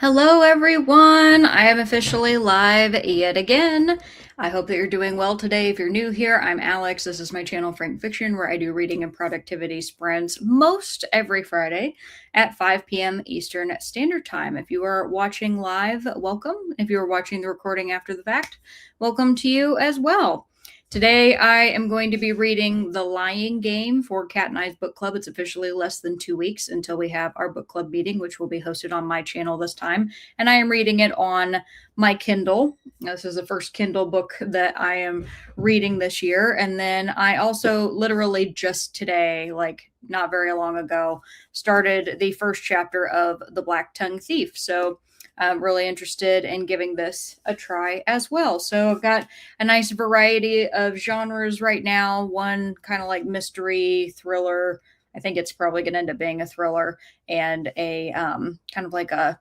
Hello, everyone. I am officially live yet again. I hope that you're doing well today. If you're new here, I'm Alex. This is my channel, Frank Fiction, where I do reading and productivity sprints most every Friday at 5 p.m. Eastern Standard Time. If you are watching live, welcome. If you are watching the recording after the fact, welcome to you as well. Today, I am going to be reading The Lying Game for Cat and I's book club. It's officially less than 2 weeks until we have our book club meeting, which will be hosted on my channel this time. And I am reading it on my Kindle. This is the first Kindle book that I am reading this year. And then I also literally just today, like not very long ago, started the first chapter of The Black Tongue Thief. So I'm really interested in giving this a try as well. So I've got a nice variety of genres right now. One kind of like mystery, thriller. I think it's probably going to end up being a thriller, and a kind of like a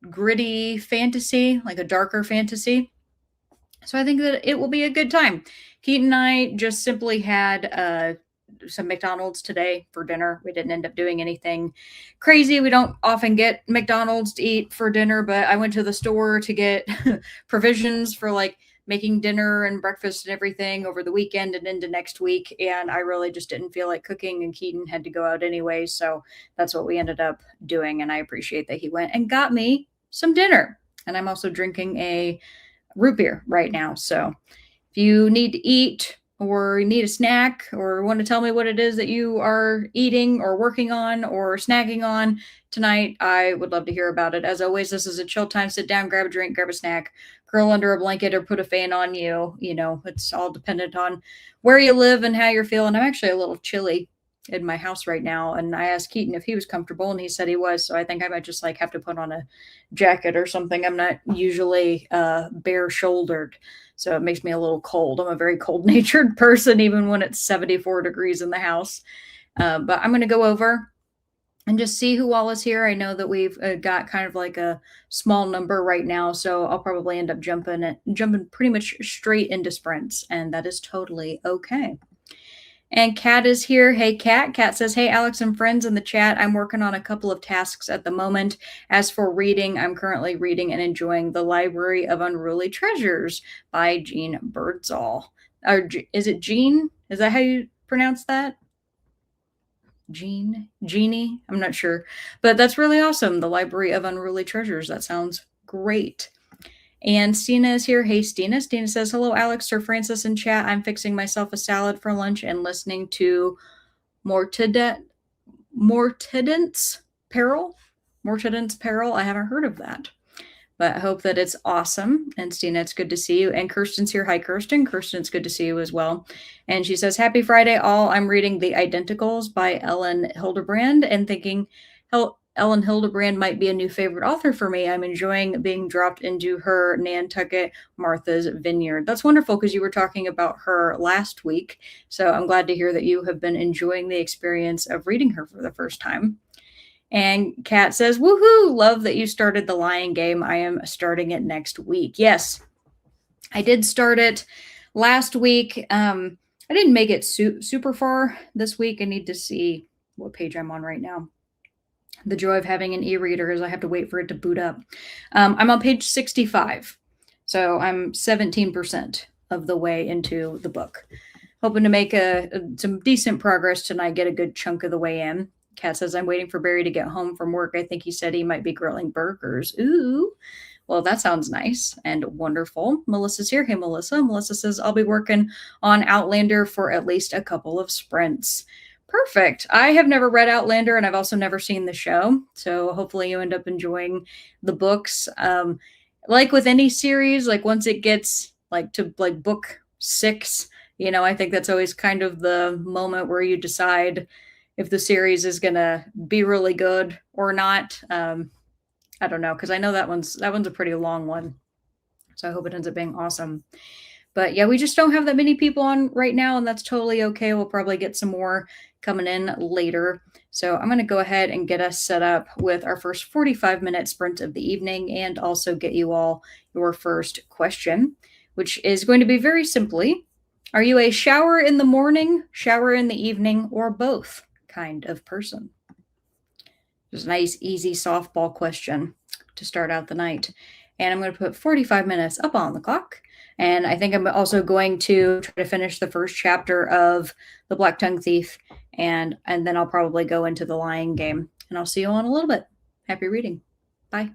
gritty fantasy, like a darker fantasy. So I think that it will be a good time. Keaton and I just simply had some McDonald's today for dinner. We didn't end up doing anything crazy. We don't often get McDonald's to eat for dinner, but I went to the store to get provisions for like making dinner and breakfast and everything over the weekend and into next week. And I really just didn't feel like cooking, and Keaton had to go out anyway. So that's what we ended up doing. And I appreciate that he went and got me some dinner. And I'm also drinking a root beer right now. So if you need to eat or you need a snack or want to tell me what it is that you are eating or working on or snacking on tonight, I would love to hear about it. As always, this is a chill time. Sit down, grab a drink, grab a snack, curl under a blanket, or put a fan on you. You know, it's all dependent on where you live and how you're feeling. I'm actually a little chilly in my house right now, and I asked Keaton if he was comfortable, and he said he was. So I think I might just like have to put on a jacket or something. I'm not usually bare shouldered, so it makes me a little cold. I'm a very cold natured person, even when it's 74 degrees in the house. But I'm going to go over and just see who all is here. I know that we've got kind of like a small number right now, so I'll probably end up jumping pretty much straight into sprints, and that is totally okay. And Kat is here. Hey, Kat. Kat says, hey, Alex and friends in the chat. I'm working on a couple of tasks at the moment. As for reading, I'm currently reading and enjoying The Library of Unruly Treasures by Jean Birdsall. Or is it Jean? Is that how you pronounce that? Jeannie? I'm not sure. But that's really awesome. The Library of Unruly Treasures. That sounds great. And Stina is here. Hey, Stina. Stina says, hello, Alex, Sir Francis in chat. I'm fixing myself a salad for lunch and listening to Mortadent's Peril. Mortadent's Peril. I haven't heard of that, but I hope that it's awesome. And Stina, it's good to see you. And Kirsten's here. Hi, Kirsten. Kirsten, it's good to see you as well. And she says, happy Friday, all. I'm reading The Identicals by Ellen Hildebrand and thinking, Ellen Hildebrand might be a new favorite author for me. I'm enjoying being dropped into her Nantucket Martha's Vineyard. That's wonderful, because you were talking about her last week. So I'm glad to hear that you have been enjoying the experience of reading her for the first time. And Kat says, woohoo, love that you started The Lying Game. I am starting it next week. Yes, I did start it last week. I didn't make it super far this week. I need to see what page I'm on right now. The joy of having an e-reader is I have to wait for it to boot up. I'm on page 65, so I'm 17% of the way into the book. Hoping to make some decent progress tonight, get a good chunk of the way in. Kat says, I'm waiting for Barry to get home from work. I think he said he might be grilling burgers. Ooh, well, that sounds nice and wonderful. Melissa's here. Hey, Melissa. Melissa says, I'll be working on Outlander for at least a couple of sprints. Perfect. I have never read Outlander, and I've also never seen the show. So hopefully you end up enjoying the books. Like with any series, like once it gets like to like book 6, you know, I think that's always kind of the moment where you decide if the series is going to be really good or not. I don't know, because I know that one's a pretty long one. So I hope it ends up being awesome. But yeah, we just don't have that many people on right now, and that's totally okay. We'll probably get some more coming in later. So I'm going to go ahead and get us set up with our first 45-minute sprint of the evening, and also get you all your first question, which is going to be very simply, are you a shower in the morning, shower in the evening, or both kind of person? Just a nice, easy softball question. to start out the night. And I'm going to put 45 minutes up on the clock. And I think I'm also going to try to finish the first chapter of The Black Tongue Thief, and then I'll probably go into The Lying Game. And I'll see you all in a little bit. Happy reading. Bye.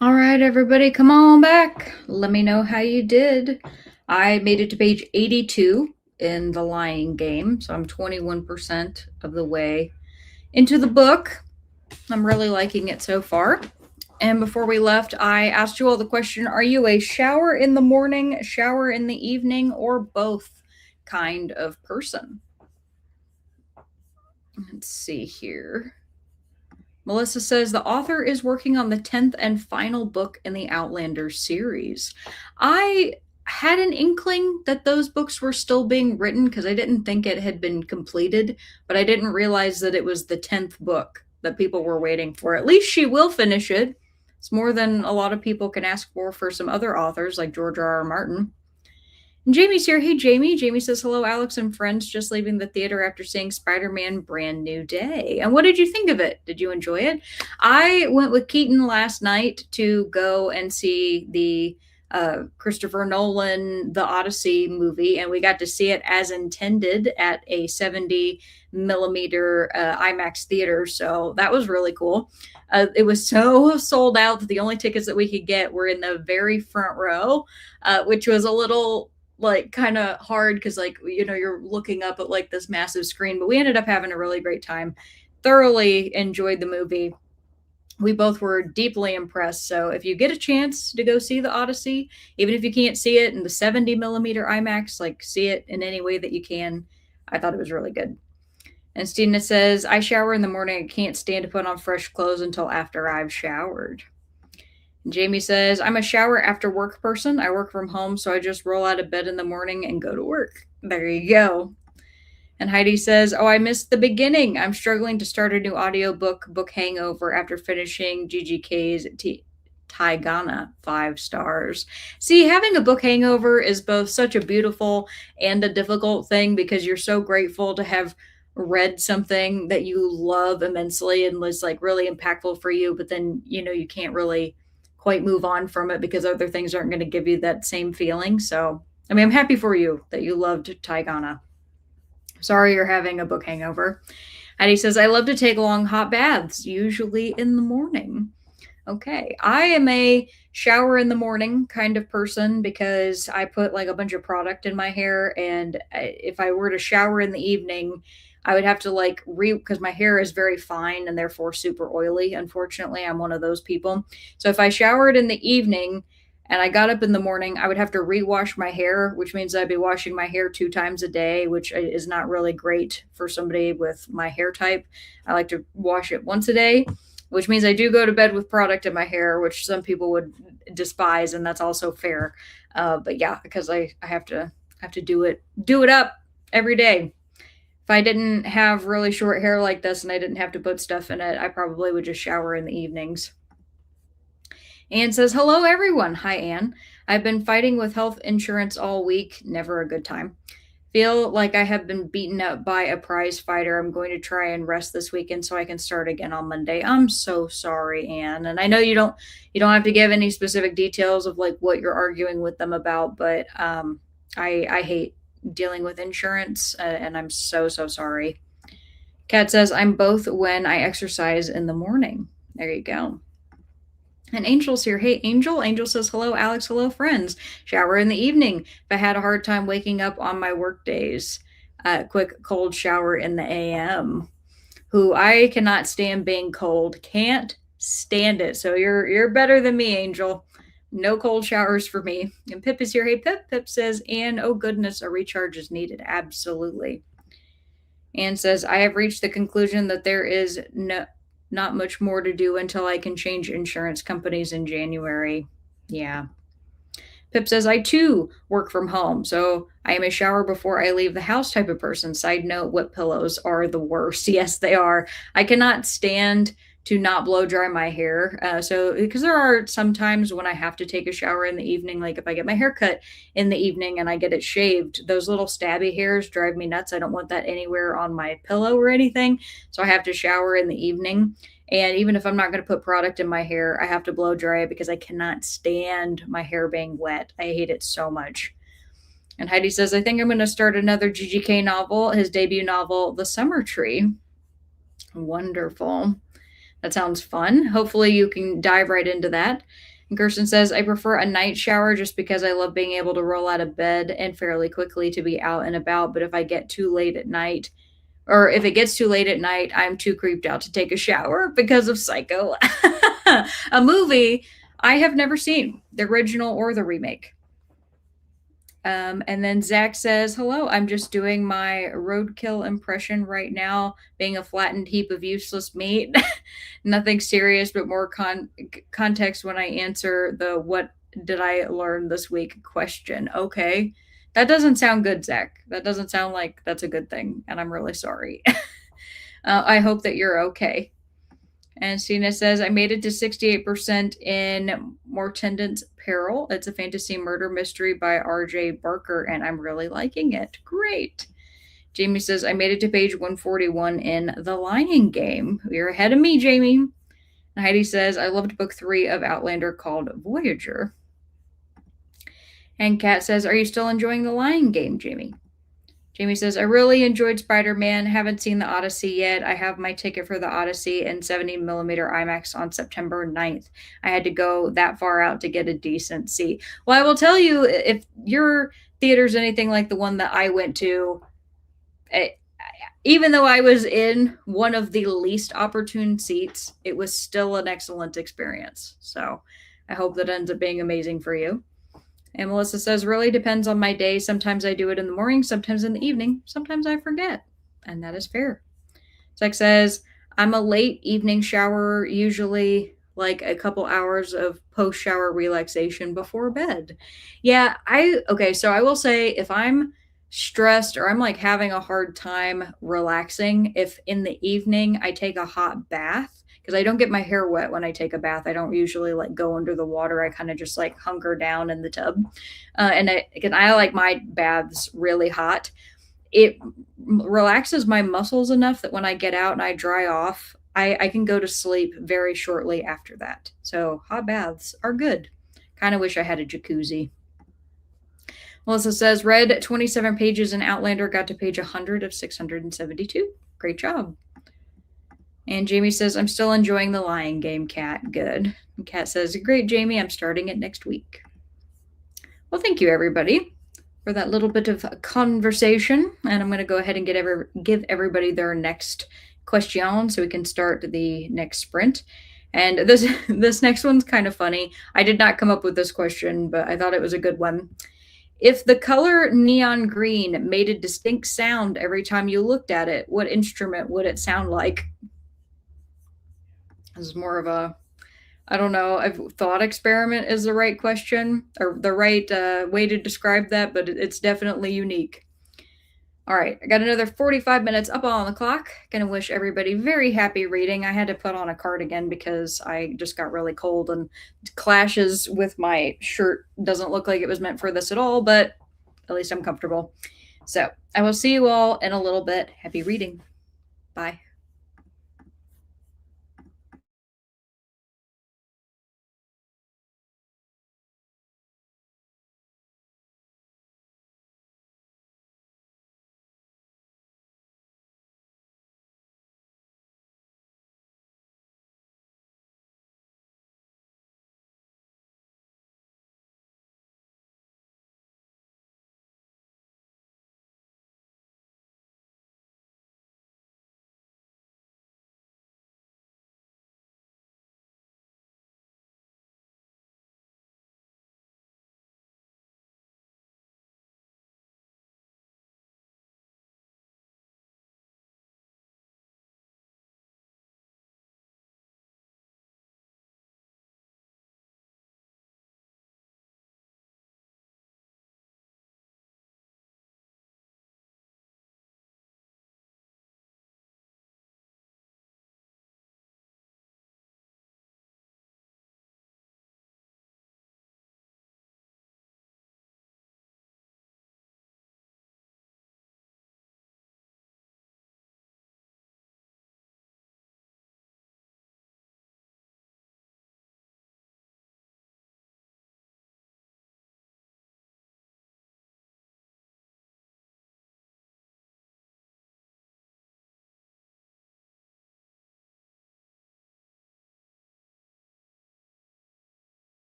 All right, everybody, come on back. Let me know how you did. I made it to page 82 in The Lying Game, so I'm 21% of the way into the book. I'm really liking it so far. And before we left, I asked you all the question, are you a shower in the morning, shower in the evening, or both kind of person? Let's see here. Melissa says the author is working on the 10th and final book in the Outlander series. I had an inkling that those books were still being written because I didn't think it had been completed, but I didn't realize that it was the 10th book that people were waiting for. At least she will finish it. It's more than a lot of people can ask for some other authors like George R. R. Martin. And Jamie's here. Hey, Jamie. Jamie says, hello, Alex and friends. Just leaving the theater after seeing Spider Man Brand New Day. And what did you think of it? Did you enjoy it? I went with Keaton last night to go and see the Christopher Nolan, The Odyssey movie, and we got to see it as intended at a 70 millimeter IMAX theater. So that was really cool. It was so sold out that the only tickets that we could get were in the very front row, which was a little like kind of hard because like you're looking up at like this massive screen, but we ended up having a really great time. Thoroughly enjoyed the movie. We both were deeply impressed. So if you get a chance to go see the Odyssey, even if you can't see it in the 70 millimeter IMAX, like see it in any way that you can. I thought it was really good. And Stina says, I shower in the morning. I can't stand to put on fresh clothes until after I've showered. Jamie says, I'm a shower after work person. I work from home, so I just roll out of bed in the morning and go to work. There you go. And Heidi says, oh, I missed the beginning. I'm struggling to start a new audiobook, Book Hangover, after finishing GGK's Taigana, 5 stars. See, having a book hangover is both such a beautiful and a difficult thing because you're so grateful to have read something that you love immensely and was like really impactful for you, but then, you can't really quite move on from it because other things aren't going to give you that same feeling. So, I mean, I'm happy for you that you loved Taigana. Sorry you're having a book hangover. And he says, I love to take long hot baths, usually in the morning. Okay. I am a shower in the morning kind of person because I put like a bunch of product in my hair. And if I were to shower in the evening, I would have to like because my hair is very fine and therefore super oily. Unfortunately, I'm one of those people. So if I showered in the evening and I got up in the morning, I would have to rewash my hair, which means I'd be washing my hair 2 times a day, which is not really great for somebody with my hair type. I like to wash it once a day, which means I do go to bed with product in my hair, which some people would despise, and that's also fair. But yeah, because I have to do it up every day. If I didn't have really short hair like this and I didn't have to put stuff in it, I probably would just shower in the evenings. Anne says, hello, everyone. Hi, Anne. I've been fighting with health insurance all week. Never a good time. Feel like I have been beaten up by a prize fighter. I'm going to try and rest this weekend so I can start again on Monday. I'm so sorry, Anne. And I know you don't have to give any specific details of like what you're arguing with them about, but I hate dealing with insurance and I'm so sorry. Kat says, I'm both when I exercise in the morning. There you go. And Angel's here. Hey, Angel. Angel says, hello, Alex. Hello, friends. Shower in the evening. If I had a hard time waking up on my work days, quick cold shower in the AM. Who I cannot stand being cold. Can't stand it. So you're better than me, Angel. No cold showers for me. And Pip is here. Hey, Pip. Pip says, and oh goodness, a recharge is needed. Absolutely. Anne says, I have reached the conclusion that there is not much more to do until I can change insurance companies in January. Yeah. Pip says, I too work from home, so I am a shower before I leave the house type of person. Side note, wet pillows are the worst. Yes, they are. I cannot stand to not blow dry my hair. So, because there are some times when I have to take a shower in the evening, like if I get my hair cut in the evening and I get it shaved, those little stabby hairs drive me nuts. I don't want that anywhere on my pillow or anything. So I have to shower in the evening. And even if I'm not going to put product in my hair, I have to blow dry it because I cannot stand my hair being wet. I hate it so much. And Heidi says, I think I'm going to start another GGK novel, his debut novel, The Summer Tree. Wonderful. That sounds fun. Hopefully, you can dive right into that. And Kirsten says, I prefer a night shower just because I love being able to roll out of bed and fairly quickly to be out and about. But if I get too late at night, or if it gets too late at night, I'm too creeped out to take a shower because of Psycho, a movie I have never seen, the original or the remake. And then Zach says, hello, I'm just doing my roadkill impression right now, being a flattened heap of useless meat. Nothing serious, but more context when I answer the what did I learn this week question. Okay. That doesn't sound good, Zach. That doesn't sound like that's a good thing. And I'm really sorry. I hope that you're okay. And Stina says, I made it to 68% in Mortendant's Peril. It's a fantasy murder mystery by R.J. Barker, and I'm really liking it. Great. Jamie says, I made it to page 141 in The Lion Game. You're ahead of me, Jamie. And Heidi says, I loved book 3 of Outlander called Voyager. And Kat says, are you still enjoying The Lion Game, Jamie? Jamie says, I really enjoyed Spider Man. Haven't seen the Odyssey yet. I have my ticket for the Odyssey in 70mm IMAX on September 9th. I had to go that far out to get a decent seat. Well, I will tell you, if your theater's anything like the one that I went to, even though I was in one of the least opportune seats, it was still an excellent experience. So I hope that ends up being amazing for you. And Melissa says, really depends on my day. Sometimes I do it in the morning, sometimes in the evening, sometimes I forget. And that is fair. Zach says, I'm a late evening shower, usually like a couple hours of post shower relaxation before bed. Yeah, okay, so I will say if I'm stressed or I'm like having a hard time relaxing, if in the evening I take a hot bath, because I don't get my hair wet when I take a bath. I don't usually like go under the water. I kind of just like hunker down in the tub. And I like my baths really hot. It relaxes my muscles enough that when I get out and I dry off, I can go to sleep very shortly after that. So hot baths are good. Kind of wish I had a jacuzzi. Melissa says, read 27 pages in Outlander, got to page 100 of 672. Great job. And Jamie says, I'm still enjoying the Lion Game, Kat. Good. And Kat says, great, Jamie. I'm starting it next week. Well, thank you, everybody, for that little bit of conversation. And I'm going to go ahead and give everybody their next question so we can start the next sprint. And this next one's kind of funny. I did not come up with this question, but I thought it was a good one. If the color neon green made a distinct sound every time you looked at it, what instrument would it sound like? This is more of a, I don't know if thought experiment is the right question or the right way to describe that, but it's definitely unique. All right, I got another 45 minutes up on the clock. Gonna wish everybody very happy reading. I had to put on a cardigan because I just got really cold and clashes with my shirt. Doesn't look like it was meant for this at all, but at least I'm comfortable. So I will see you all in a little bit. Happy reading. Bye.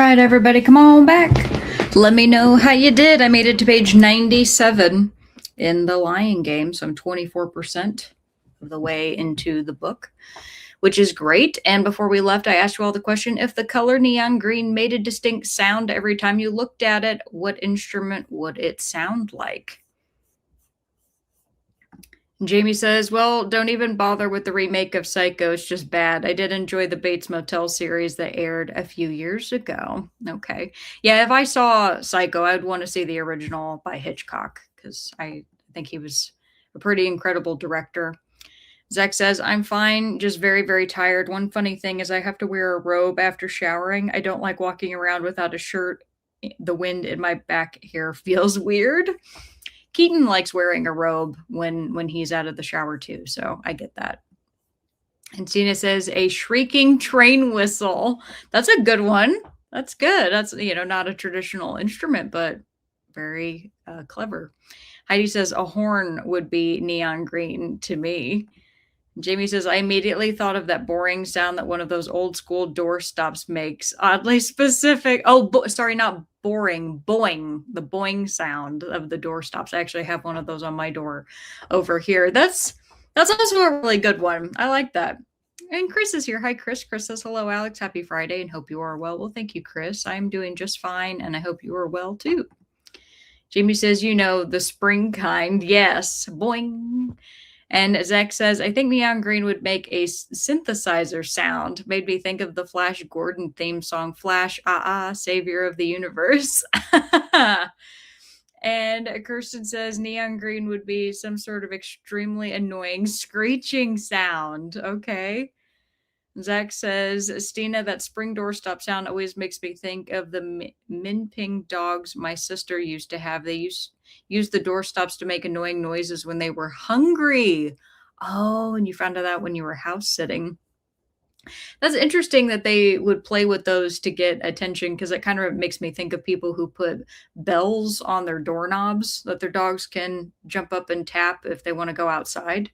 right, everybody, come on back. Let me know how you did. I made it to page 97 in The Lion Game, so I'm 24% of the way into the book, which is great. And before we left, I asked you all the question, if the color neon green made a distinct sound every time you looked at it, what instrument would it sound like? Jamie says, well, don't even bother with the remake of Psycho. It's just bad. I did enjoy the Bates Motel series that aired a few years ago. Okay. Yeah, if I saw Psycho, I'd want to see the original by Hitchcock because I think he was a pretty incredible director. Zach says, I'm fine, just very, very tired. One funny thing is I have to wear a robe after showering. I don't like walking around without a shirt. The wind in my back hair feels weird. Keaton likes wearing a robe when he's out of the shower too, so I get that. And Tina says, a shrieking train whistle. That's a good one. That's good. That's, not a traditional instrument, but very clever. Heidi says, a horn would be neon green to me. Jamie says, I immediately thought of that boring sound that one of those old school door stops makes. Oddly specific. Oh, sorry, not boring. Boing. The boing sound of the door stops. I actually have one of those on my door over here. That's also a really good one. I like that. And Chris is here. Hi, Chris. Chris says, hello, Alex. Happy Friday and hope you are well. Well, thank you, Chris. I'm doing just fine and I hope you are well too. Jamie says, the spring kind. Yes. Boing. And Zach says, I think neon green would make a synthesizer sound. Made me think of the Flash Gordon theme song, Flash, savior of the universe. And Kirsten says, neon green would be some sort of extremely annoying screeching sound. Okay. Zach says, Stina, that spring doorstop sound always makes me think of the Minping dogs my sister used to have. They use the doorstops to make annoying noises when they were hungry. Oh, and you found out that when you were house sitting. That's interesting that they would play with those to get attention because it kind of makes me think of people who put bells on their doorknobs that their dogs can jump up and tap if they want to go outside.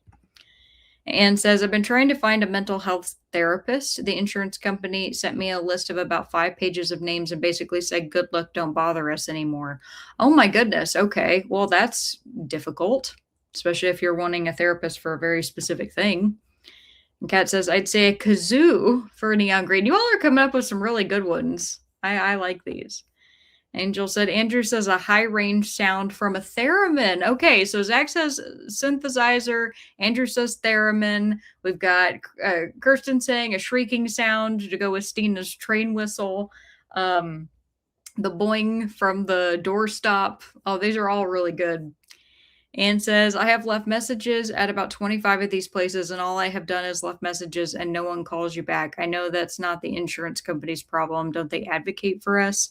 And says, I've been trying to find a mental health therapist. The insurance company sent me a list of about 5 pages of names and basically said, good luck, don't bother us anymore. Oh my goodness. Okay. Well, that's difficult, especially if you're wanting a therapist for a very specific thing. And Kat says, I'd say a kazoo for neon green. You all are coming up with some really good ones. I like these. Angel said, Andrew says a high range sound from a theremin. Okay, so Zach says synthesizer. Andrew says theremin. We've got Kirsten saying a shrieking sound to go with Stina's train whistle. The boing from the doorstop. Oh, these are all really good. Anne says, I have left messages at about 25 of these places, and all I have done is left messages and no one calls you back. I know that's not the insurance company's problem. Don't they advocate for us?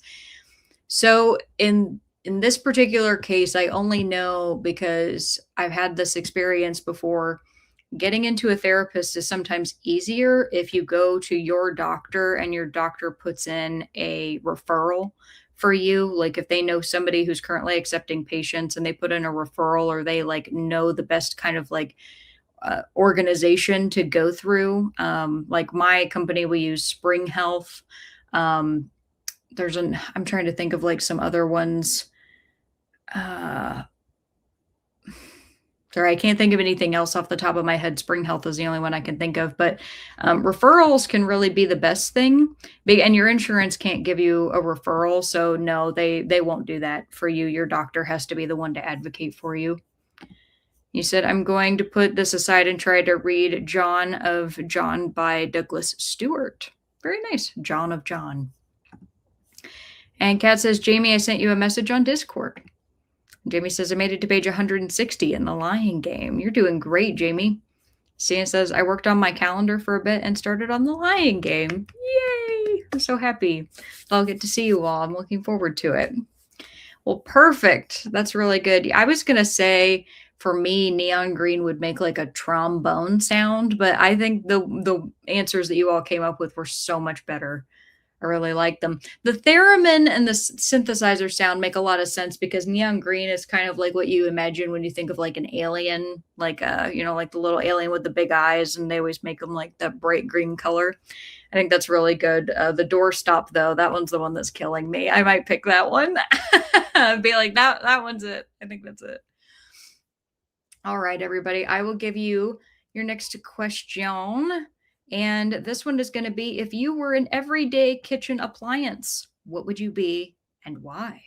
So in this particular case, I only know because I've had this experience before. Getting into a therapist is sometimes easier if you go to your doctor and your doctor puts in a referral for you. Like if they know somebody who's currently accepting patients and they put in a referral, or they know the best kind of organization to go through. Like my company, we use Spring Health. I'm trying to think of some other ones. Sorry, I can't think of anything else off the top of my head. Spring Health is the only one I can think of, but referrals can really be the best thing. And your insurance can't give you a referral. So no, they won't do that for you. Your doctor has to be the one to advocate for you. You said, I'm going to put this aside and try to read John of John by Douglas Stewart. Very nice. John of John. And Kat says, Jamie, I sent you a message on Discord. Jamie says, I made it to page 160 in The Lion Game. You're doing great, Jamie. Stina says, I worked on my calendar for a bit and started on The Lion Game. Yay! I'm so happy. I'll get to see you all. I'm looking forward to it. Well, perfect. That's really good. I was going to say, for me, neon green would make a trombone sound, but I think the answers that you all came up with were so much better. I really like them. The theremin and the synthesizer sound make a lot of sense because neon green is kind of like what you imagine when you think of like an alien, like like the little alien with the big eyes, and they always make them like that bright green color. I think that's really good. The doorstop though, that one's the one that's killing me. I might pick that one. Be like that one's it. I think that's it. All right, everybody. I will give you your next question. And this one is going to be, if you were an everyday kitchen appliance, what would you be and why?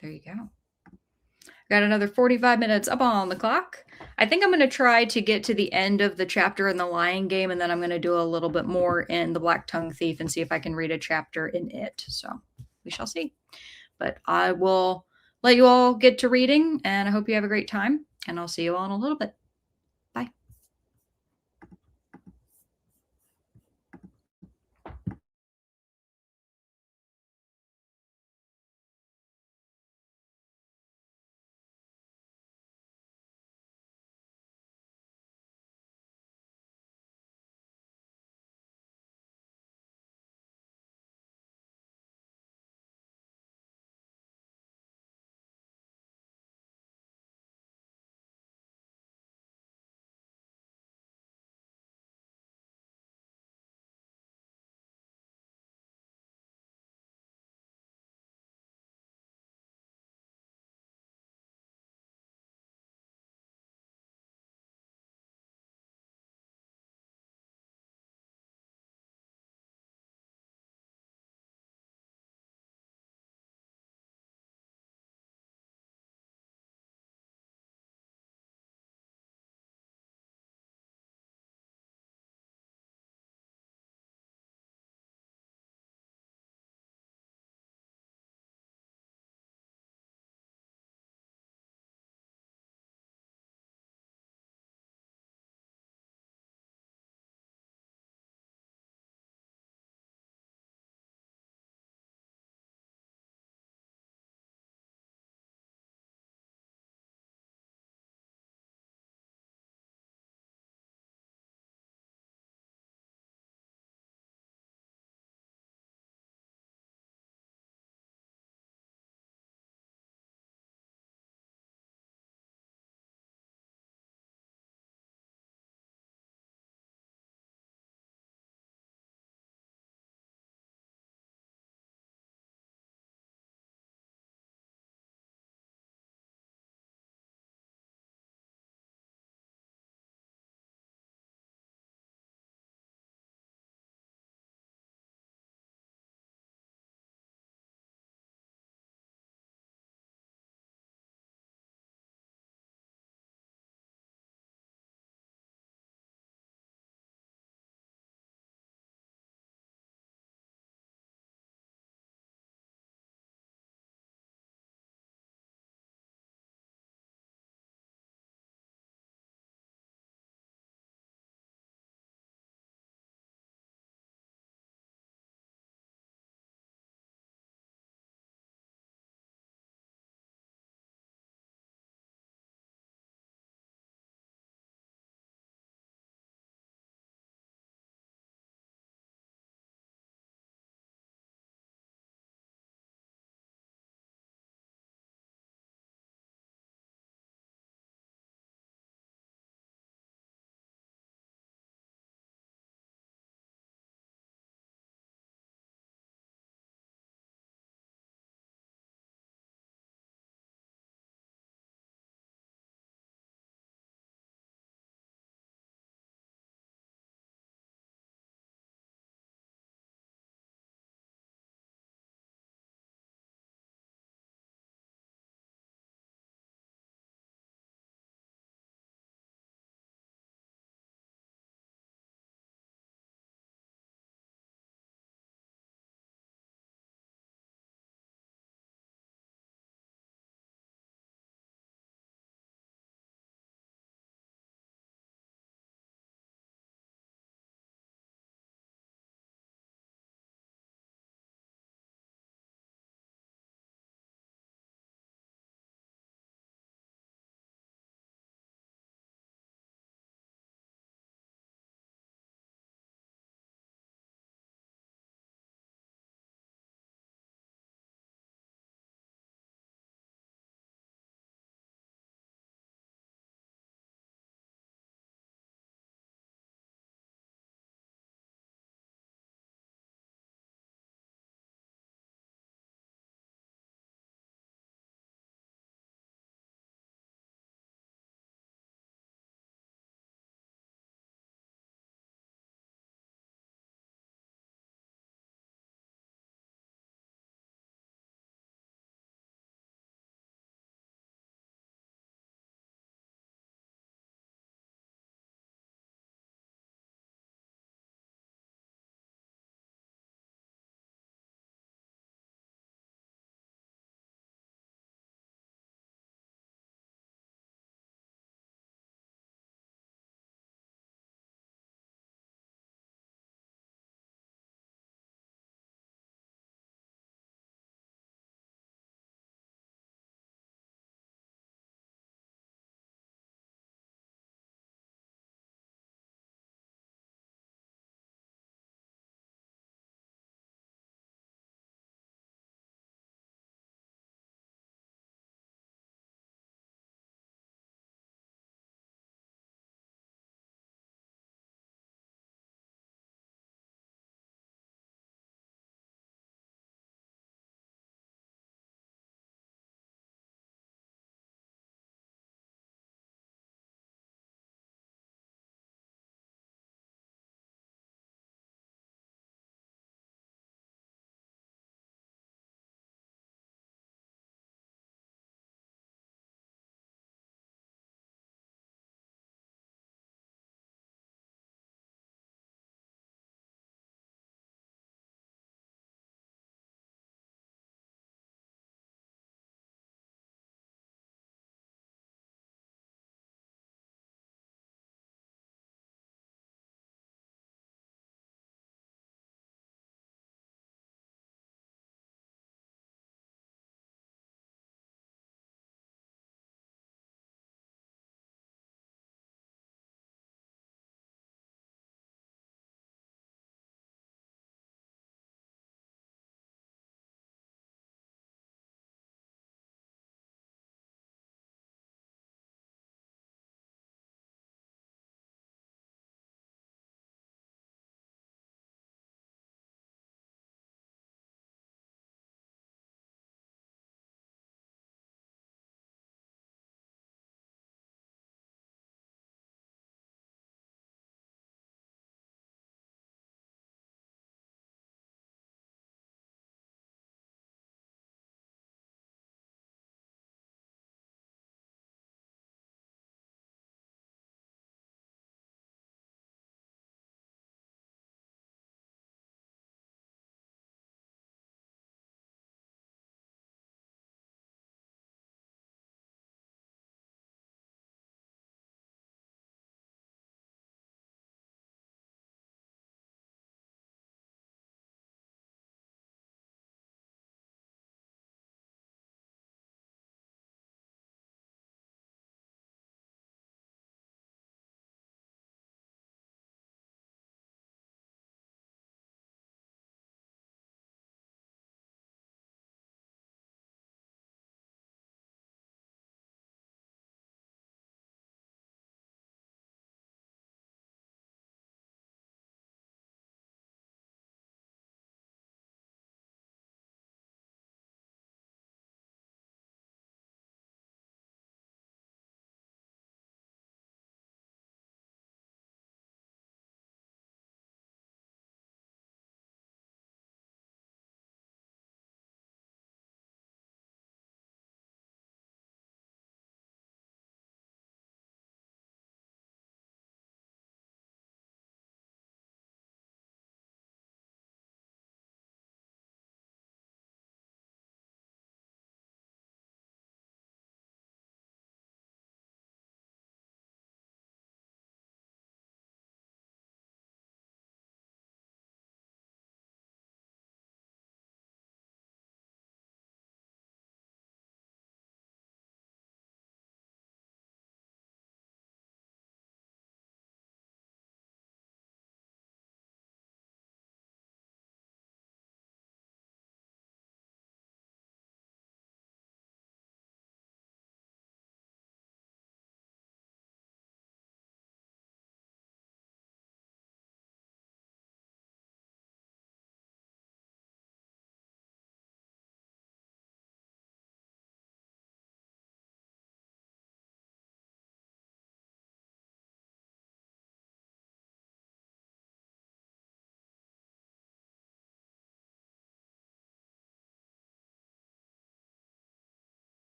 There you go. Got another 45 minutes up on the clock. I think I'm going to try to get to the end of the chapter in The Lying Game, and then I'm going to do a little bit more in The Black Tongue Thief and see if I can read a chapter in it. So we shall see. But I will let you all get to reading, and I hope you have a great time, and I'll see you all in a little bit. Bye.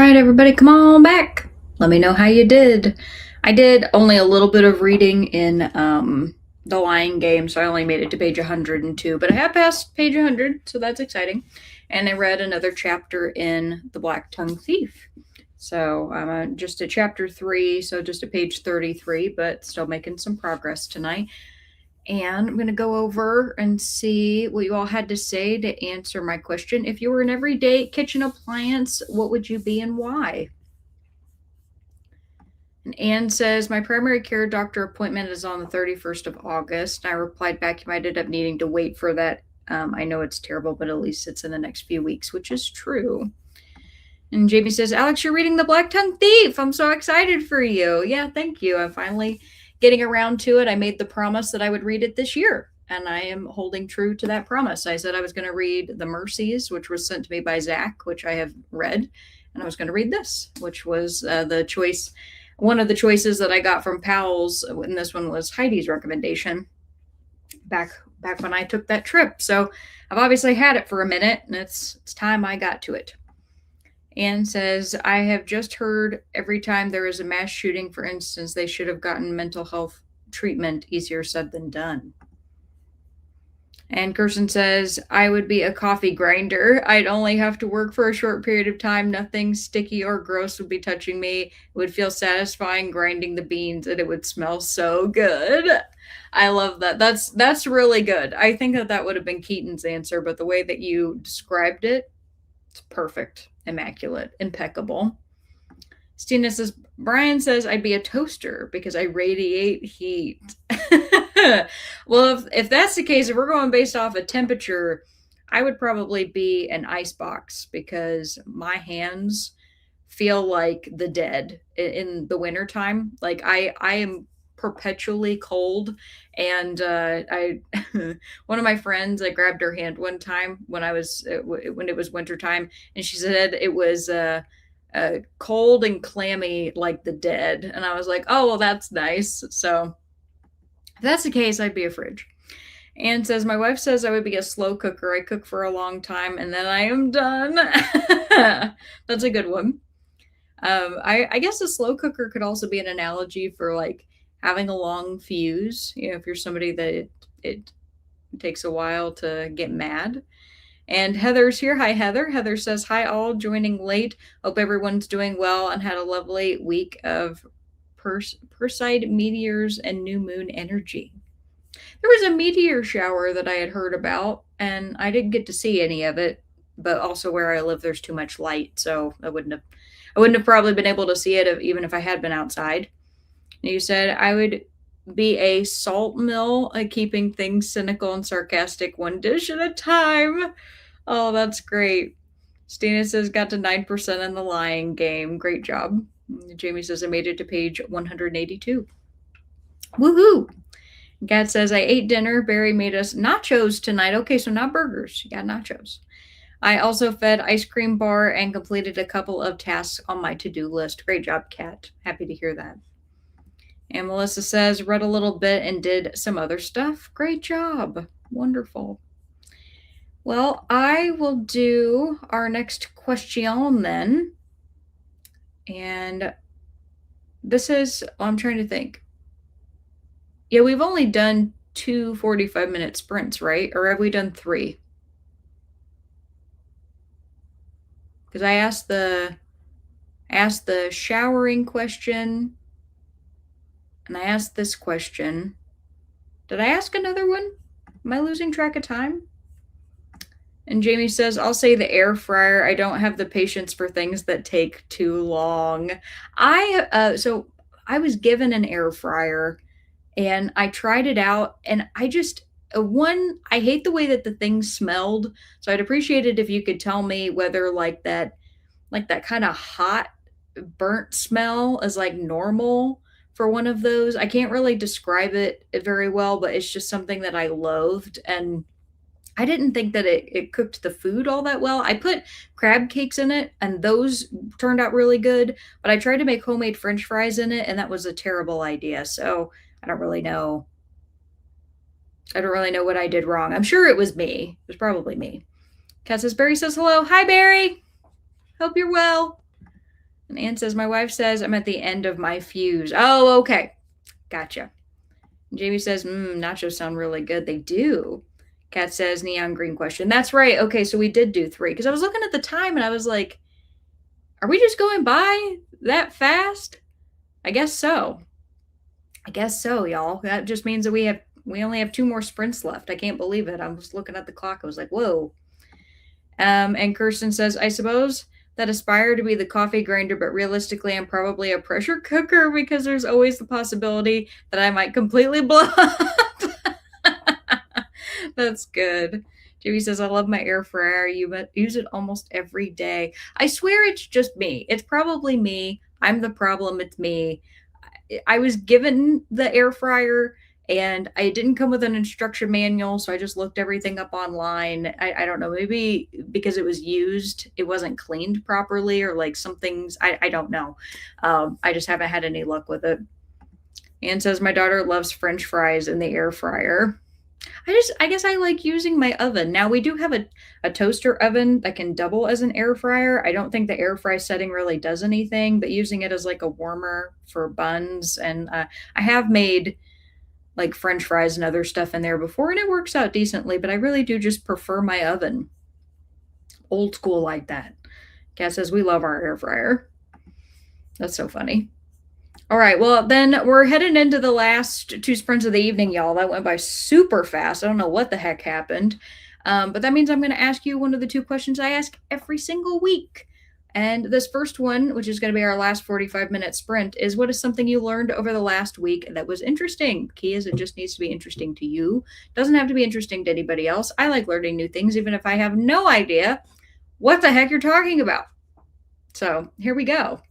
right, everybody, come on back. Let me know how you did. I did only a little bit of reading in The Lying Game, so I only made it to page 102, but I have passed page 100, so that's exciting. And I read another chapter in The Black-Tongued Thief. So I'm just at chapter 3, so just at page 33, but still making some progress tonight. And I'm going to go over and see what you all had to say to answer my question. If you were an everyday kitchen appliance, what would you be and why? And Anne says, my primary care doctor appointment is on the 31st of August. And I replied back, you might end up needing to wait for that. I know it's terrible, but at least it's in the next few weeks, which is true. And Jamie says, Alex, you're reading The Black-Tongued Thief. I'm so excited for you. Yeah, thank you. I'm finally getting around to it. I made the promise that I would read it this year, and I am holding true to that promise. I said I was going to read The Mercies, which was sent to me by Zach, which I have read, and I was going to read this, which was one of the choices that I got from Powell's, and this one was Heidi's recommendation back when I took that trip. So I've obviously had it for a minute, and it's time I got to it. Anne says, I have just heard every time there is a mass shooting, for instance, they should have gotten mental health treatment. Easier said than done. And Kirsten says, I would be a coffee grinder. I'd only have to work for a short period of time. Nothing sticky or gross would be touching me. It would feel satisfying grinding the beans, and it would smell so good. I love that. That's really good. I think that would have been Keaton's answer, but the way that you described it, it's perfect. Immaculate, impeccable. Stina says, Brian says I'd be a toaster because I radiate heat. Well, if that's the case, if we're going based off of temperature, I would probably be an ice box because my hands feel like the dead in the wintertime. Like I am perpetually cold, and I one of my friends, I grabbed her hand one time when it was wintertime, and she said it was cold and clammy like the dead, and I was like, oh well, that's nice. So if that's the case, I'd be a fridge. Anne says, my wife says I would be a slow cooker. I cook for a long time and then I am done. That's a good one. I guess a slow cooker could also be an analogy for like having a long fuse. You know, if you're somebody that it takes a while to get mad. And Heather's here. Hi, Heather. Heather says, hi, all, joining late. Hope everyone's doing well and had a lovely week of Perseid meteors and new moon energy. There was a meteor shower that I had heard about, and I didn't get to see any of it. But also where I live, there's too much light, so I wouldn't have probably been able to see it even if I had been outside. And you said I would be a salt mill at keeping things cynical and sarcastic, one dish at a time. Oh, that's great. Stina says got to 9% in The Lying Game. Great job. Jamie says I made it to page 182. Woohoo! Gad says I ate dinner. Barry made us nachos tonight. Okay, so not burgers. You got nachos. I also fed ice cream bar and completed a couple of tasks on my to-do list. Great job, Kat. Happy to hear that. And Melissa says, read a little bit and did some other stuff. Great job. Wonderful. Well, I will do our next question then. And this is, I'm trying to think. Yeah, we've only done 2 45-minute sprints, right? Or have we done 3? Because I asked the showering question, and I asked this question. Did I ask another one? Am I losing track of time? And Jamie says, I'll say the air fryer. I don't have the patience for things that take too long. So I was given an air fryer, and I tried it out, and I hate the way that the thing smelled. So I'd appreciate it if you could tell me whether like that kind of hot burnt smell is like normal for one of those. I can't really describe it very well, but it's just something that I loathed, and I didn't think that it cooked the food all that well. I put crab cakes in it, and those turned out really good, but I tried to make homemade French fries in it, and that was a terrible idea. So I don't really know what I did wrong. I'm sure it was me. It was probably me. Kat says, Barry says hello. Hi, Barry. Hope you're well. And Anne says, my wife says I'm at the end of my fuse. Oh, okay. Gotcha. And Jamie says, nachos sound really good. They do. Kat says, neon green question. That's right. Okay, so we did do 3. Because I was looking at the time and I was like, are we just going by that fast? I guess so. I guess so, y'all. That just means that we only have 2 more sprints left. I can't believe it. I was looking at the clock. I was like, whoa. And Kirsten says, I suppose that aspire to be the coffee grinder, but realistically, I'm probably a pressure cooker because there's always the possibility that I might completely blow up. That's good. Jamie says, I love my air fryer. You use it almost every day. I swear it's just me. It's probably me. I'm the problem. It's me. I was given the air fryer and I didn't come with an instruction manual, so I just looked everything up online. I don't know, maybe because it was used, it wasn't cleaned properly, or like some things, I don't know. I just haven't had any luck with it. Anne says, my daughter loves French fries in the air fryer. I guess I like using my oven. Now we do have a toaster oven that can double as an air fryer. I don't think the air fry setting really does anything, but using it as like a warmer for buns. And I have made like French fries and other stuff in there before, and it works out decently, but I really do just prefer my oven. Old school like that. Kat says, we love our air fryer. That's so funny. All right, well, then we're heading into the last 2 sprints of the evening, y'all. That went by super fast. I don't know what the heck happened. But that means I'm going to ask you one of the 2 questions I ask every single week. And this first one, which is going to be our last 45-minute sprint, is what is something you learned over the last week that was interesting? Key is it just needs to be interesting to you. Doesn't have to be interesting to anybody else. I like learning new things, even if I have no idea what the heck you're talking about. So here we go.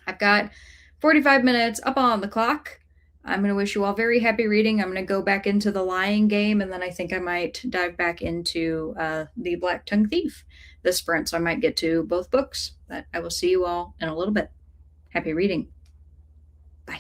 I've got 45 minutes up on the clock. I'm going to wish you all very happy reading. I'm going to go back into the lying game, and then I think I might dive back into the Black Tongue Thief this sprint, so I might get to both books. But I will see you all in a little bit. Happy reading. Bye.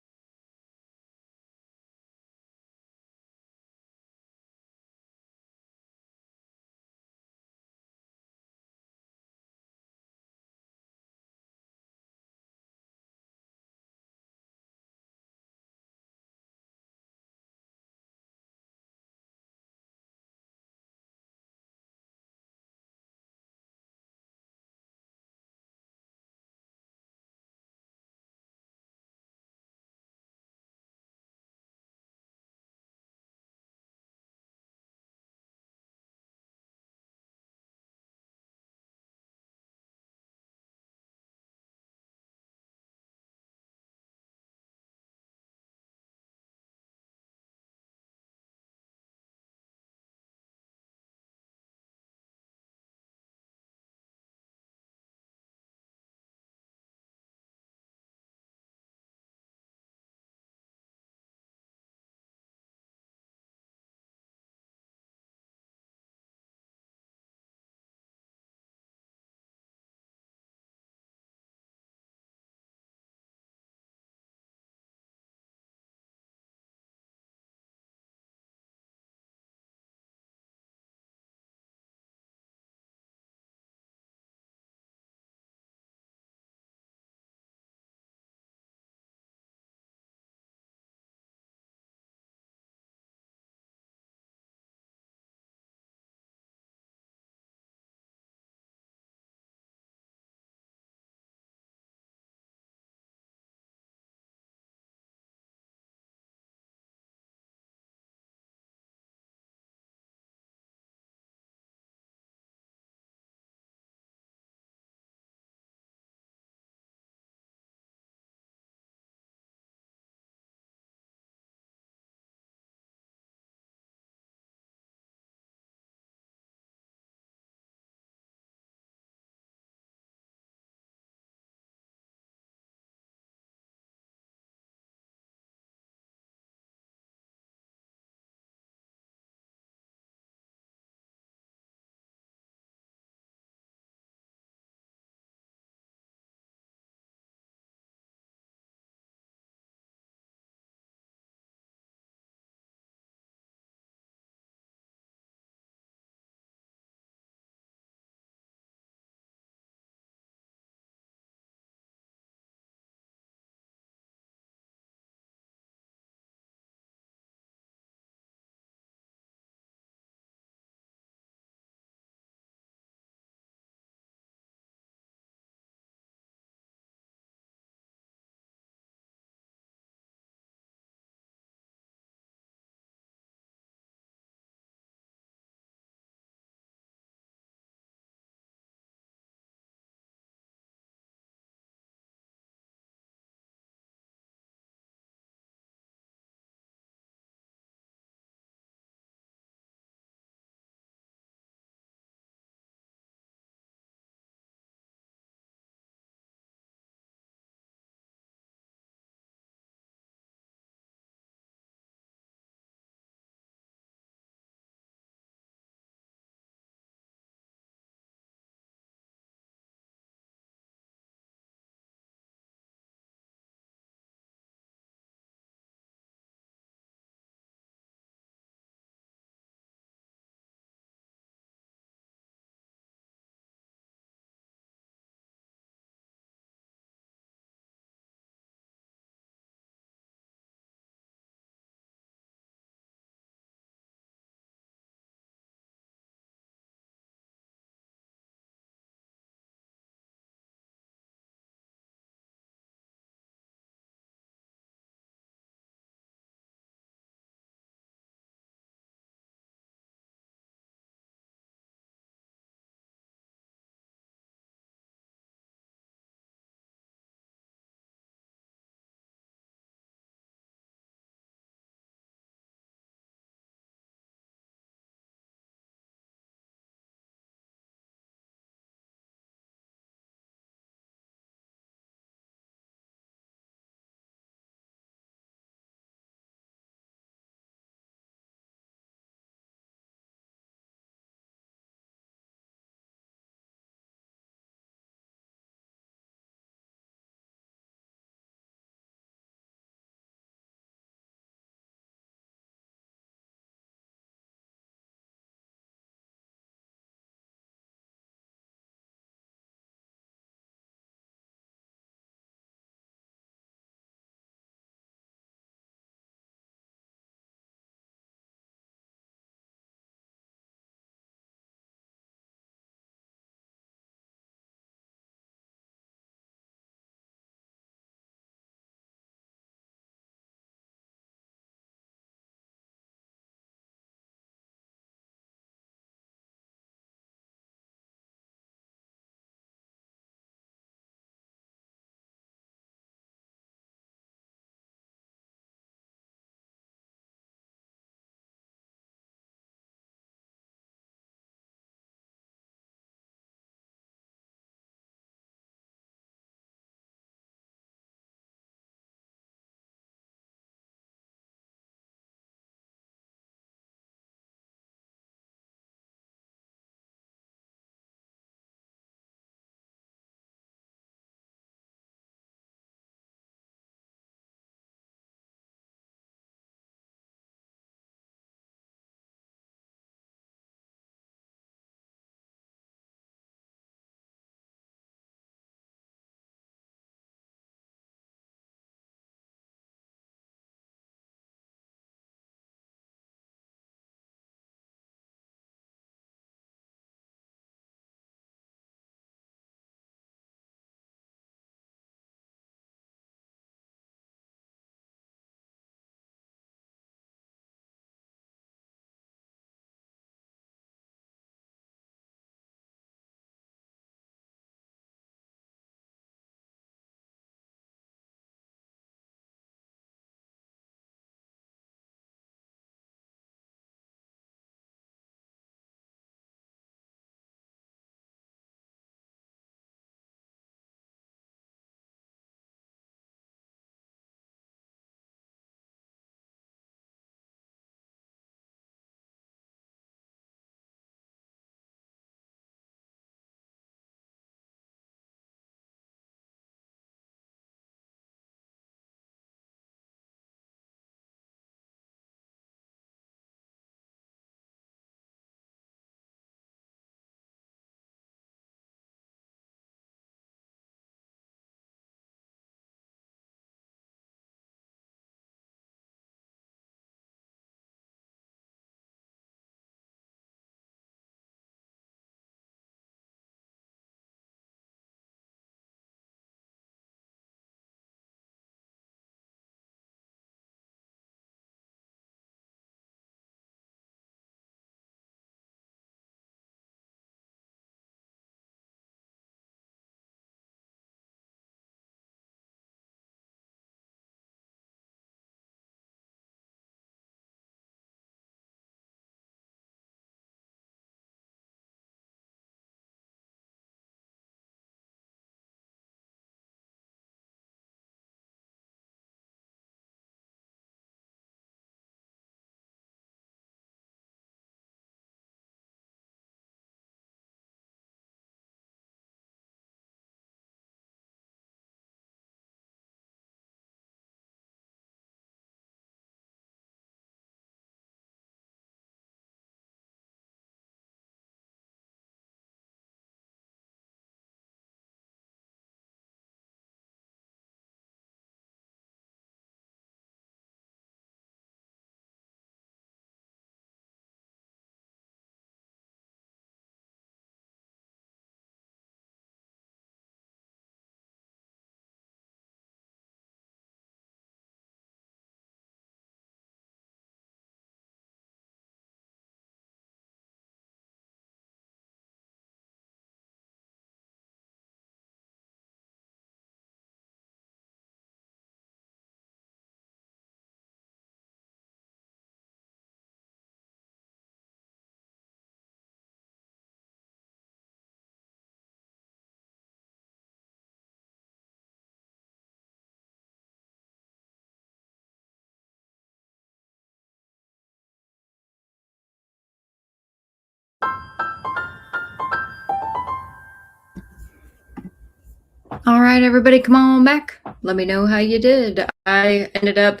All right, everybody, come on back. Let me know how you did. I ended up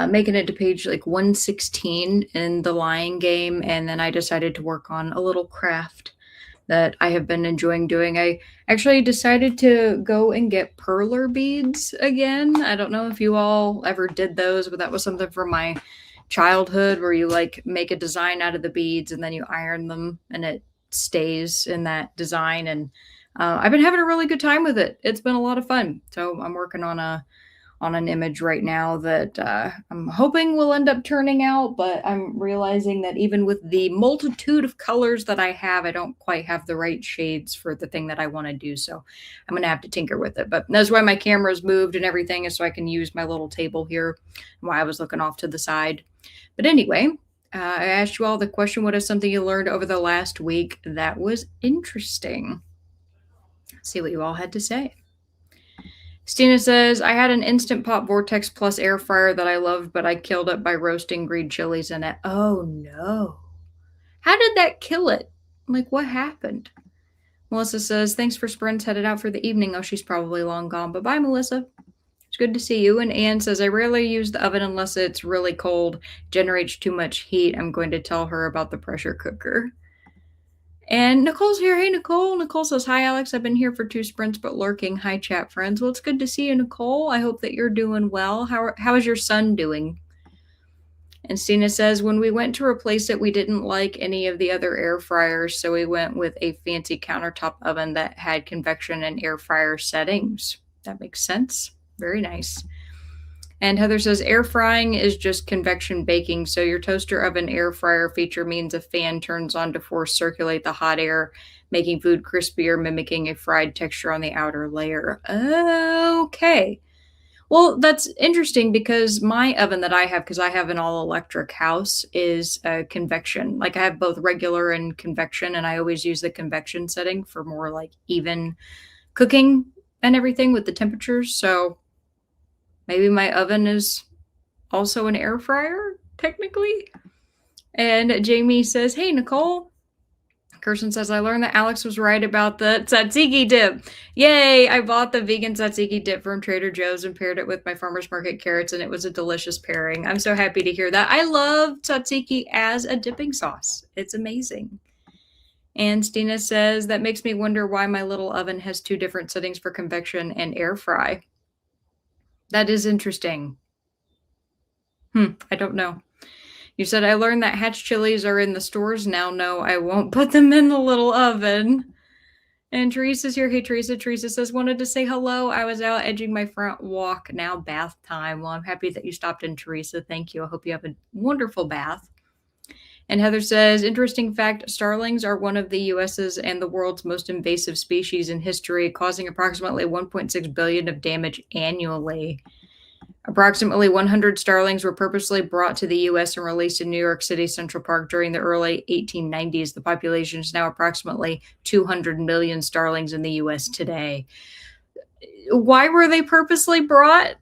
making it to page like 116 in the Lion Game, and then I decided to work on a little craft that I have been enjoying doing. I actually decided to go and get perler beads again. I don't know if you all ever did those, but that was something from my childhood where you like make a design out of the beads and then you iron them and it stays in that design. And I've been having a really good time with it. It's been a lot of fun. So I'm working on an image right now that I'm hoping will end up turning out, but I'm realizing that even with the multitude of colors that I have, I don't quite have the right shades for the thing that I want to do. So I'm going to have to tinker with it. But that's why my camera's moved and everything is so I can use my little table here, why I was looking off to the side. But anyway, I asked you all the question, what is something you learned over the last week that was interesting? Let's see what you all had to say. Stina says, I had an Instant Pot Vortex Plus air fryer that I loved, but I killed it by roasting green chilies in it. Oh no. How did that kill it? Like, what happened? Melissa says, thanks for sprints, headed out for the evening. Oh, she's probably long gone. But bye, Melissa. It's good to see you. And Anne says, I rarely use the oven unless it's really cold, generates too much heat. I'm going to tell her about the pressure cooker. And Nicole's here. Hey, Nicole. Nicole says, hi, Alex. I've been here for 2 sprints, but lurking. Hi, chat friends. Well, it's good to see you, Nicole. I hope that you're doing well. How is your son doing? And Stina says, when we went to replace it, we didn't like any of the other air fryers, so we went with a fancy countertop oven that had convection and air fryer settings. That makes sense. Very nice. And Heather says, air frying is just convection baking. So your toaster oven air fryer feature means a fan turns on to force circulate the hot air, making food crispier, mimicking a fried texture on the outer layer. Okay. Well, that's interesting because my oven that I have, because I have an all electric house, is convection. Like I have both regular and convection, and I always use the convection setting for more like even cooking and everything with the temperatures. So maybe my oven is also an air fryer, technically. And Jamie says, hey, Nicole. Kirsten says, I learned that Alex was right about the tzatziki dip. Yay! I bought the vegan tzatziki dip from Trader Joe's and paired it with my farmer's market carrots, and it was a delicious pairing. I'm so happy to hear that. I love tzatziki as a dipping sauce. It's amazing. And Stina says, that makes me wonder why my little oven has 2 different settings for convection and air fry. That is interesting. I don't know. You said, I learned that hatch chilies are in the stores now. No, I won't put them in the little oven. And Teresa's here. Hey, Teresa. Teresa says, wanted to say hello. I was out edging my front walk. Now bath time. Well, I'm happy that you stopped in, Teresa. Thank you. I hope you have a wonderful bath. And Heather says, interesting fact, starlings are one of the U.S.'s and the world's most invasive species in history, causing approximately 1.6 billion of damage annually. Approximately 100 starlings were purposely brought to the U.S. and released in New York City Central Park during the early 1890s. The population is now approximately 200 million starlings in the U.S. today. Why were they purposely brought?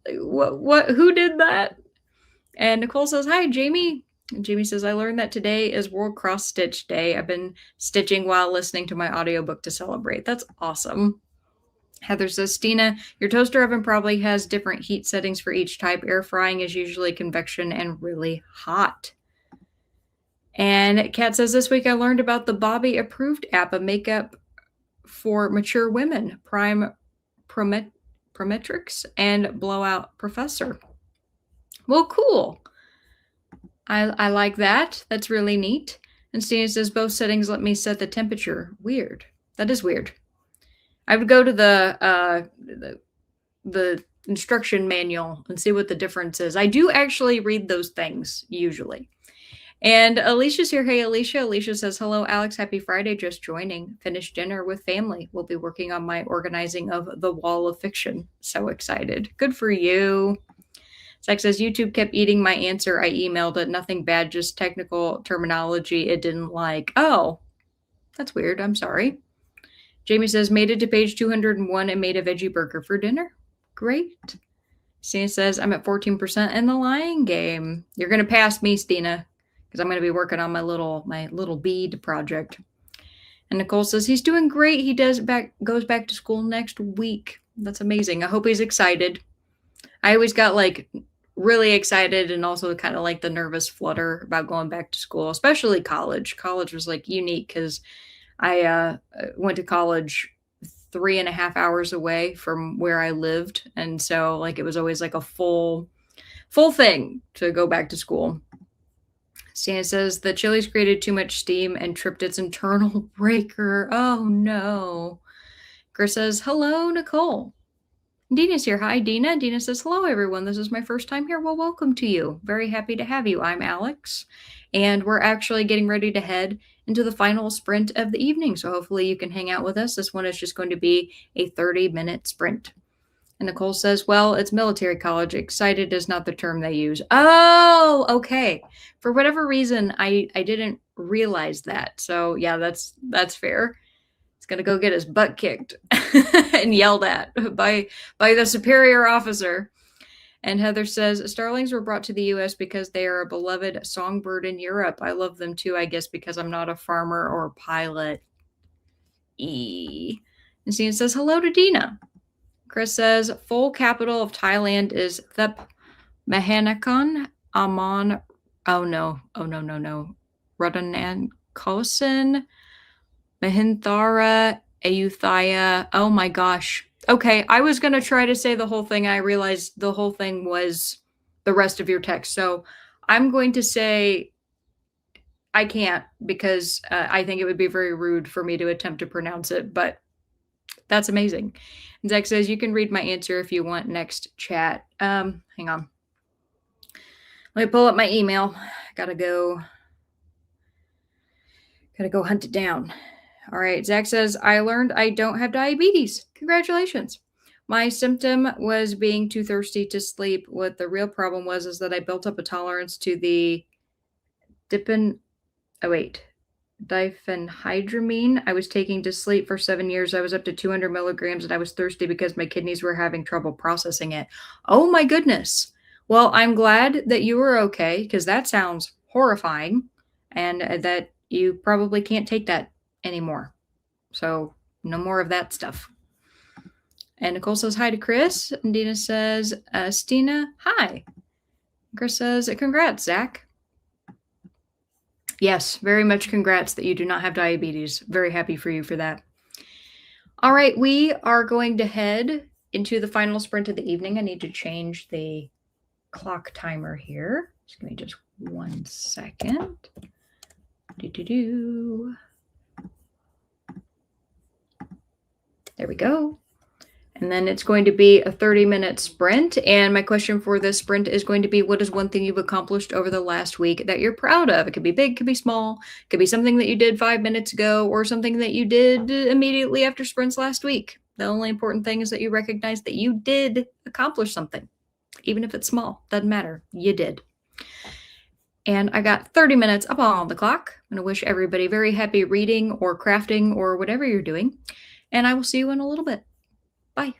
Who did that? And Nicole says, hi, Jamie. And Jamie says, I learned that today is World Cross Stitch Day. I've been stitching while listening to my audiobook to celebrate. That's awesome. Heather says, Stina, your toaster oven probably has different heat settings for each type. Air frying is usually convection and really hot. And Kat says, this week I learned about the Bobby Approved app, a makeup for mature women, Prime Prometrics, and Blowout Professor. Well, cool. I like that. That's really neat. And Stina says, both settings let me set the temperature. Weird. That is weird. I would go to the instruction manual and see what the difference is. I do actually read those things usually. And Alicia's here. Hey, Alicia. Alicia says, hello, Alex. Happy Friday. Just joining. Finished dinner with family. We'll be working on my organizing of the Wall of Fiction. So excited. Good for you. Zach says, YouTube kept eating my answer. I emailed it. Nothing bad, just technical terminology it didn't like. Oh, that's weird. I'm sorry. Jamie says, made it to page 201 and made a veggie burger for dinner. Great. Stina says, I'm at 14% in the Lion Game. You're going to pass me, Stina, because I'm going to be working on my little bead project. And Nicole says he's doing great. He goes back to school next week. That's amazing. I hope he's excited. I always got like really excited and also kind of like the nervous flutter about going back to school, especially college. College was like unique because I went to college 3.5 hours away from where I lived. And so like it was always like a full thing to go back to school. Stan says the Chili's created too much steam and tripped its internal breaker. Oh no. Chris says, hello, Nicole. Dina's here. Hi, Dina. Dina says, hello, everyone. This is my first time here. Well, welcome to you. Very happy to have you. I'm Alex, and we're actually getting ready to head into the final sprint of the evening. So hopefully you can hang out with us. This one is just going to be a 30-minute sprint. And Nicole says, well, it's military college. Excited is not the term they use. Oh, okay. For whatever reason, I didn't realize that. So yeah, that's fair. He's gonna go get his butt kicked and yelled at by the superior officer. And Heather says, starlings were brought to the U.S. because they are a beloved songbird in Europe. I love them too, I guess, because I'm not a farmer or a pilot. And Stina says, hello to Dina. Chris says, full capital of Thailand is Thep Mahanakhon Amon. Oh no. Radhanankosin Mahinthara Ayutthaya. Oh my gosh. Okay, I was going to try to say the whole thing. I realized the whole thing was the rest of your text. So I'm going to say I can't because I think it would be very rude for me to attempt to pronounce it, but that's amazing. And Zach says, you can read my answer if you want next chat. Hang on. Let me pull up my email. Gotta go hunt it down. All right. Zach says, I learned I don't have diabetes. Congratulations. My symptom was being too thirsty to sleep. What the real problem was is that I built up a tolerance to the diphenhydramine I was taking to sleep for 7 years. I was up to 200 milligrams and I was thirsty because my kidneys were having trouble processing it. Oh my goodness. Well, I'm glad that you were okay because that sounds horrifying and that you probably can't take that anymore. So no more of that stuff. And Nicole says hi to Chris. And Dina says, Stina, hi. Chris says, congrats, Zach. Yes, very much congrats that you do not have diabetes. Very happy for you for that. All right, we are going to head into the final sprint of the evening. I need to change the clock timer here. Just give me just 1 second. There we go. And then it's going to be a 30-minute sprint. And my question for this sprint is going to be, what is one thing you've accomplished over the last week that you're proud of? It could be big, could be small, could be something that you did 5 minutes ago or something that you did immediately after sprints last week. The only important thing is that you recognize that you did accomplish something, even if it's small. Doesn't matter. You did. And I got 30 minutes up on the clock. I'm going to wish everybody very happy reading or crafting or whatever you're doing. And I will see you in a little bit. Bye.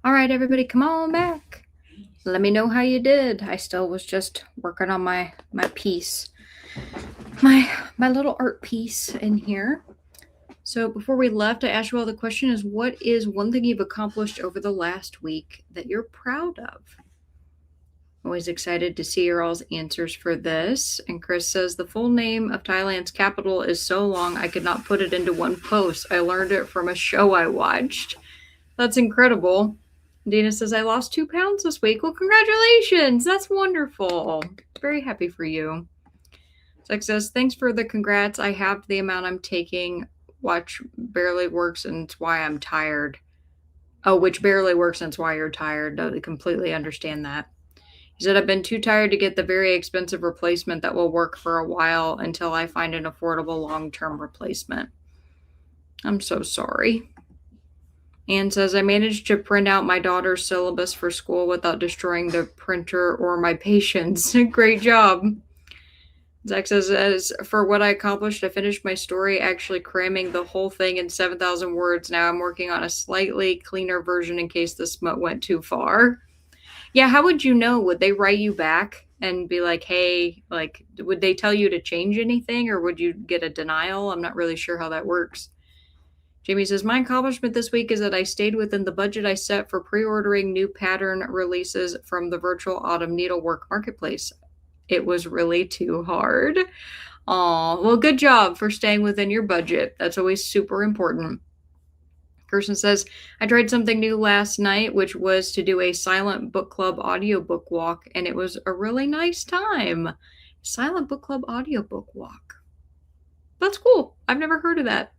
All right, everybody, come on back. Let me know how you did. I still was just working on my piece, my little art piece in here. So before we left, I asked you all the question is, what is one thing you've accomplished over the last week that you're proud of? Always excited to see your all's answers for this. And Chris says, the full name of Thailand's capital is so long I could not put it into one post. I learned it from a show I watched. That's incredible. Dina says, I lost 2 pounds this week. Well, congratulations. That's wonderful. Very happy for you. Zach says, thanks for the congrats. I halved the amount I'm taking. Watch barely works and it's why I'm tired. Oh, which barely works and it's why you're tired. I completely understand that. He said, I've been too tired to get the very expensive replacement that will work for a while until I find an affordable long-term replacement. I'm so sorry. Anne says, I managed to print out my daughter's syllabus for school without destroying the printer or my patience. Great job. Zach says, as for what I accomplished, I finished my story actually cramming the whole thing in 7,000 words. Now I'm working on a slightly cleaner version in case the smut went too far. Yeah, how would you know? Would they write you back and be like, hey, like, would they tell you to change anything or would you get a denial? I'm not really sure how that works. Jamie says, my accomplishment this week is that I stayed within the budget I set for pre-ordering new pattern releases from the virtual autumn needlework marketplace. It was really too hard. Aw, well, good job for staying within your budget. That's always super important. Kirsten says, I tried something new last night, which was to do a silent book club audiobook walk, and it was a really nice time. Silent book club audiobook walk. That's cool. I've never heard of that.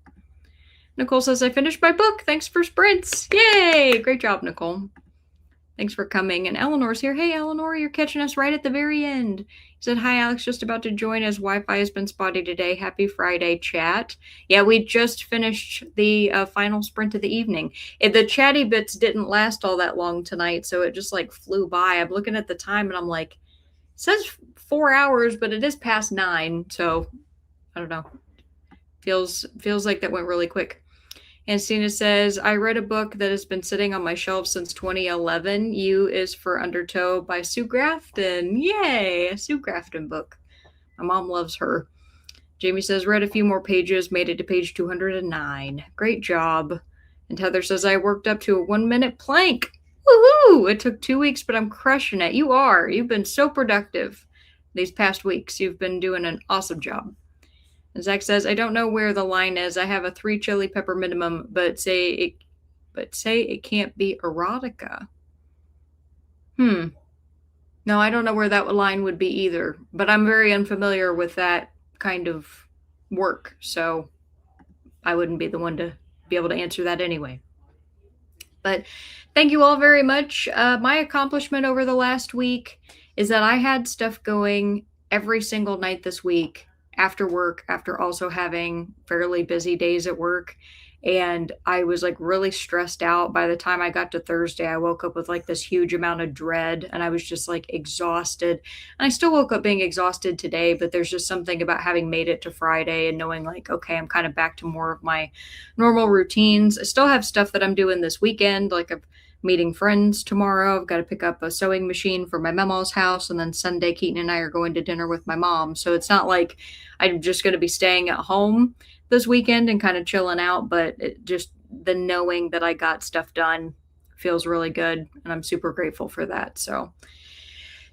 Nicole says, I finished my book. Thanks for sprints. Yay! Great job, Nicole. Thanks for coming. And Eleanor's here. Hey, Eleanor, you're catching us right at the very end. He said, hi, Alex, just about to join as Wi-Fi has been spotty today. Happy Friday, chat. Yeah, we just finished the final sprint of the evening. The chatty bits didn't last all that long tonight, so it just like flew by. I'm looking at the time and I'm like, it says 4 hours, but it is past 9. So I don't know. Feels like that went really quick. And Stina says, I read a book that has been sitting on my shelf since 2011. U is for Undertow by Sue Grafton. Yay, a Sue Grafton book. My mom loves her. Jamie says, read a few more pages, made it to page 209. Great job. And Heather says, I worked up to a 1-minute plank. Woohoo! It took 2 weeks, but I'm crushing it. You are. You've been so productive these past weeks. You've been doing an awesome job. And Zach says, I don't know where the line is. I have a 3 chili pepper minimum, but say it can't be erotica. No, I don't know where that line would be either, but I'm very unfamiliar with that kind of work, so I wouldn't be the one to be able to answer that anyway. But thank you all very much. My accomplishment over the last week is that I had stuff going every single night this week after work, after also having fairly busy days at work. And I was like really stressed out. By the time I got to Thursday, I woke up with like this huge amount of dread and I was just like exhausted. And I still woke up being exhausted today, but there's just something about having made it to Friday and knowing like, okay, I'm kind of back to more of my normal routines. I still have stuff that I'm doing this weekend. Like I'm meeting friends tomorrow. I've got to pick up a sewing machine for my mama's house. And then Sunday, Keaton and I are going to dinner with my mom. So it's not like I'm just going to be staying at home this weekend and kind of chilling out, but just the knowing that I got stuff done feels really good. And I'm super grateful for that. So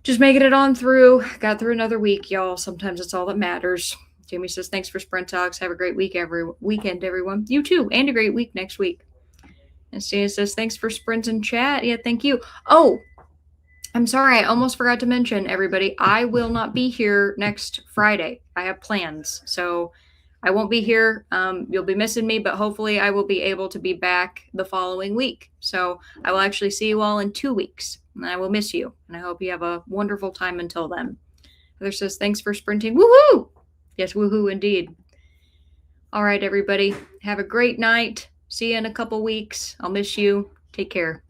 just making it on through, got through another week, y'all. Sometimes it's all that matters. Jamie says, thanks for Sprint Talks. Have a great weekend, everyone. You too. And a great week next week. And Stina says, thanks for Sprint and chat. Yeah, thank you. Oh, I'm sorry. I almost forgot to mention, everybody, I will not be here next Friday. I have plans. So I won't be here. You'll be missing me, but hopefully I will be able to be back the following week. So I will actually see you all in 2 weeks. And I will miss you. And I hope you have a wonderful time until then. Heather says, thanks for sprinting. Woohoo! Yes, woohoo indeed. All right, everybody. Have a great night. See you in a couple weeks. I'll miss you. Take care.